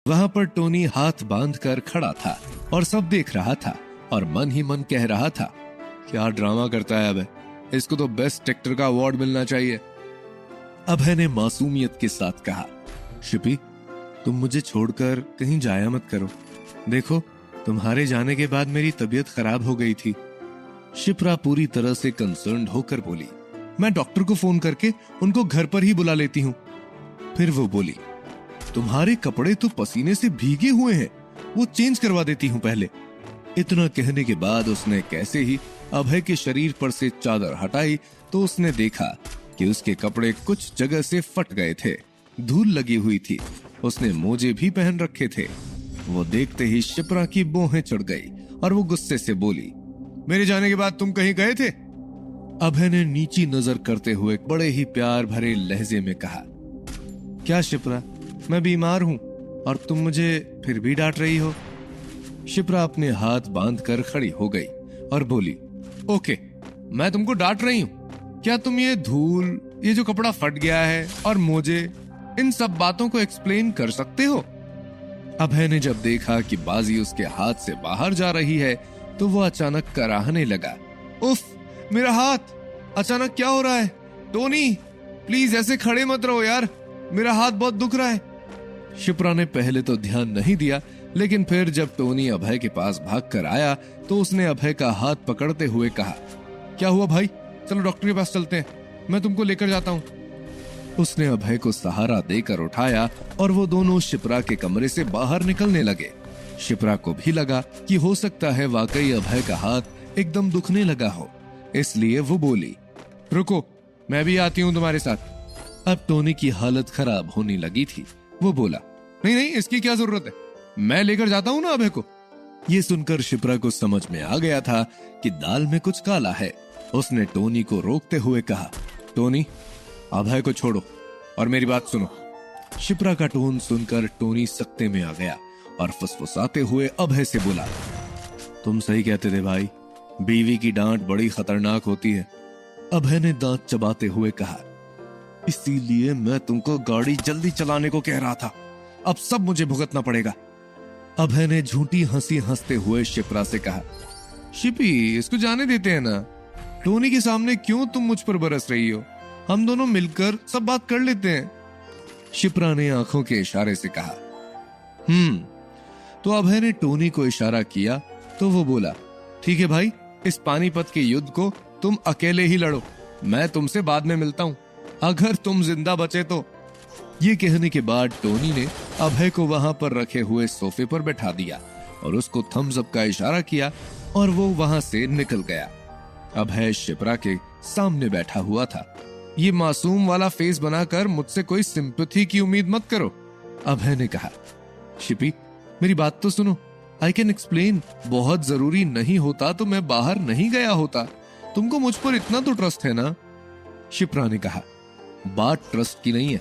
वहां पर टोनी हाथ बांधकर खड़ा था और सब देख रहा था और मन ही मन कह रहा था, क्या ड्रामा करता है अभय, इसको तो बेस्ट एक्टर का अवार्ड मिलना चाहिए। अभय ने मासूमियत के साथ कहा, शिपी तुम मुझे छोड़कर कहीं जाया मत करो, देखो तुम्हारे जाने के बाद मेरी तबीयत खराब हो गई थी। शिप्रा पूरी तरह से कंसर्न्ड होकर बोली, मैं डॉक्टर को फोन करके उनको घर पर ही बुला लेती हूँ। फिर वो बोली, तुम्हारे कपड़े तो पसीने से भीगे हुए हैं, वो चेंज करवा देती हूँ पहले। इतना कहने के बाद उसने कैसे ही अभय के शरीर पर से चादर हटाई तो उसने देखा कि उसके कपड़े कुछ जगह से फट गए थे, धूल लगी हुई थी। उसने मोजे भी पहन रखे थे। वो देखते ही शिप्रा की भौहें चढ़ गई और वो गुस्से से बोली, मेरे जाने के बाद तुम कहीं गए थे? अभय ने नीची नजर करते हुए बड़े ही प्यार भरे लहजे में कहा, क्या शिप्रा, मैं बीमार हूं और तुम मुझे फिर भी डांट रही हो। शिप्रा अपने हाथ बांधकर खड़ी हो गई और बोली, ओके मैं तुमको डांट रही हूं, क्या तुम ये धूल, ये जो कपड़ा फट गया है और मोजे, इन सब बातों को एक्सप्लेन कर सकते हो? अभय ने जब देखा कि बाजी उसके हाथ से बाहर जा रही है तो वो अचानक कराहने लगा, उफ मेरा हाथ, अचानक क्या हो रहा है? टोनी प्लीज ऐसे खड़े मत रहो यार, मेरा हाथ बहुत दुख रहा है। शिप्रा ने पहले तो ध्यान नहीं दिया, लेकिन फिर जब टोनी अभय के पास भागकर आया तो उसने अभय का हाथ पकड़ते हुए कहा, क्या हुआ भाई, चलो डॉक्टर के पास चलते हैं, मैं तुमको लेकर जाता हूँ। उसने अभय को सहारा देकर उठाया और वो दोनों शिप्रा के कमरे से बाहर निकलने लगे। शिप्रा को भी लगा कि हो सकता है वाकई अभय का हाथ एकदम दुखने लगा हो, इसलिए वो बोली, रुको मैं भी आती हूँ तुम्हारे साथ। अब टोनी की हालत खराब होने लगी थी। वो बोला, नहीं नहीं इसकी क्या जरूरत है, मैं लेकर जाता हूँ ना अभय को। ये सुनकर शिप्रा को समझ में आ गया था कि दाल में कुछ काला है। उसने टोनी को रोकते हुए कहा, टोनी अभय को छोड़ो और मेरी बात सुनो। शिप्रा का टोन सुनकर टोनी सख्ते में आ गया और फुसफुसाते हुए अभय से बोला, तुम सही कहते थे भाई, बीवी की डांट बड़ी खतरनाक होती है। अभय ने दांत चबाते हुए कहा, इसीलिए मैं तुमको गाड़ी जल्दी चलाने को कह रहा था, अब सब मुझे भुगतना पड़ेगा। अभय ने झूठी हंसी हंसते हुए शिप्रा से कहा, शिपी इसको जाने देते हैं ना, टोनी के सामने क्यों तुम मुझ पर बरस रही हो, हम दोनों मिलकर सब बात कर लेते हैं। शिप्रा ने आंखों के इशारे से कहा, तो अभय ने टोनी को इशारा किया तो वो बोला, ठीक है भाई, इस पानीपत के युद्ध को तुम अकेले ही लड़ो, मैं तुमसे बाद में मिलता हूं, अगर तुम जिंदा बचे तो। ये कहने के बाद टोनी ने अभय को वहां पर रखे हुए सोफे पर बैठा दिया और उसको थम्स अप का इशारा किया और वो वहां से निकल गया। अभय शिप्रा के सामने बैठा हुआ था। ये मासूम वाला फेस बनाकर मुझसे कोई सिंपैथी की उम्मीद मत करो। अभय ने कहा, शिपी मेरी बात तो सुनो, आई कैन एक्सप्लेन, बहुत जरूरी नहीं होता तो मैं बाहर नहीं गया होता, तुमको मुझ पर इतना तो ट्रस्ट है ना। शिप्रा ने कहा, बात ट्रस्ट की नहीं है,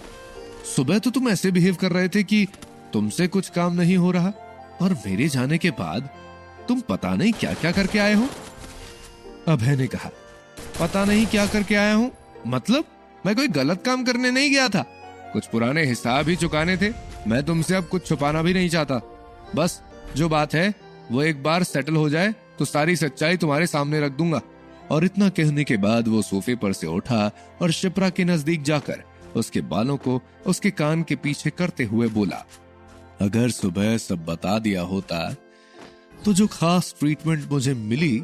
सुबह तो तुम ऐसे बिहेव कर रहे थे कि तुमसे कुछ काम नहीं हो रहा और मेरे जाने के बाद तुम पता नहीं क्या क्या करके आए हो। अभय ने कहा, पता नहीं क्या करके आया हूं, मतलब मैं कोई गलत काम करने नहीं गया था, कुछ पुराने हिसाब ही चुकाने थे, मैं तुमसे अब कुछ छुपाना भी नहीं चाहता, बस जो बात है वो एक बार सेटल हो जाए तो सारी सच्चाई तुम्हारे सामने रख दूंगा। और इतना कहने के बाद वो सोफे पर से उठा और शिप्रा के नजदीक जाकर उसके बालों को उसके कान के पीछे करते हुए बोला, अगर सुबह सब बता दिया होता तो जो खास ट्रीटमेंट मुझे मिली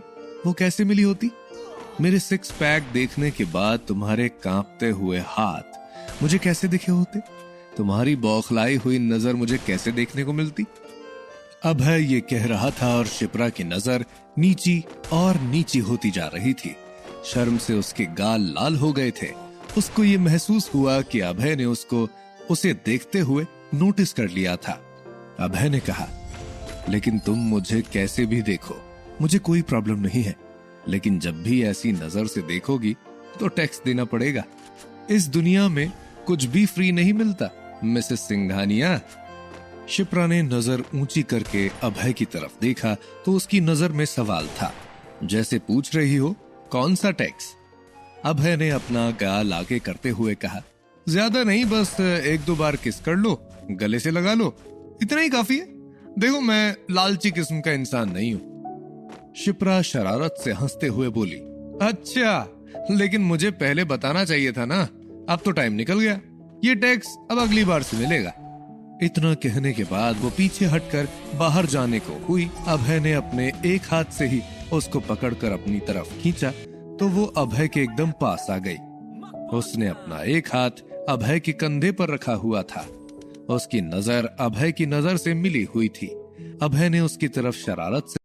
वो कैसे मिली होती? मेरे सिक्स पैक देखने के बाद तुम्हारे कांपते हुए हाथ मुझे कैसे दिखे होते? तुम्हारी बौखलाई हुई नजर मुझे कैसे देखने को मिलती? अभय ये कह रहा था और शिप्रा की नजर नीची और नीची होती जा रही थी। शर्म से उसके गाल लाल हो गए थे। उसको ये महसूस हुआ कि अभय ने उसे देखते हुए नोटिस कर लिया था। अभय ने कहा, लेकिन तुम मुझे कैसे भी देखो, मुझे कोई प्रॉब्लम नहीं है, लेकिन जब भी ऐसी नजर से देखोगी तो टैक्स देना पड़ेगा। इस दुनिया में कुछ भी फ्री नहीं मिलता मिसेस सिंघानिया। शिप्रा ने नजर ऊंची करके अभय की तरफ देखा तो उसकी नजर में सवाल था, जैसे पूछ रही हो कौन सा टैक्स। अभय ने अपना गाल आगे करते हुए कहा, ज्यादा नहीं, बस एक दो बार किस कर लो, गले से लगा लो, इतना ही काफी है। देखो मैं लालची किस्म का इंसान नहीं हूं। शिप्रा शरारत से हंसते हुए बोली, अच्छा लेकिन मुझे पहले बताना चाहिए था ना। अब तो टाइम निकल गया, ये टैक्स अब अगली बार से मिलेगा। इतना कहने के बाद वो पीछे हटकर बाहर जाने को हुई। अभय ने अपने एक हाथ से ही उसको पकड़कर अपनी तरफ खींचा तो वो अभय के एकदम पास आ गई। उसने अपना एक हाथ अभय के कंधे पर रखा हुआ था। उसकी नजर अभय की नजर से मिली हुई थी। अभय ने उसकी तरफ शरारत से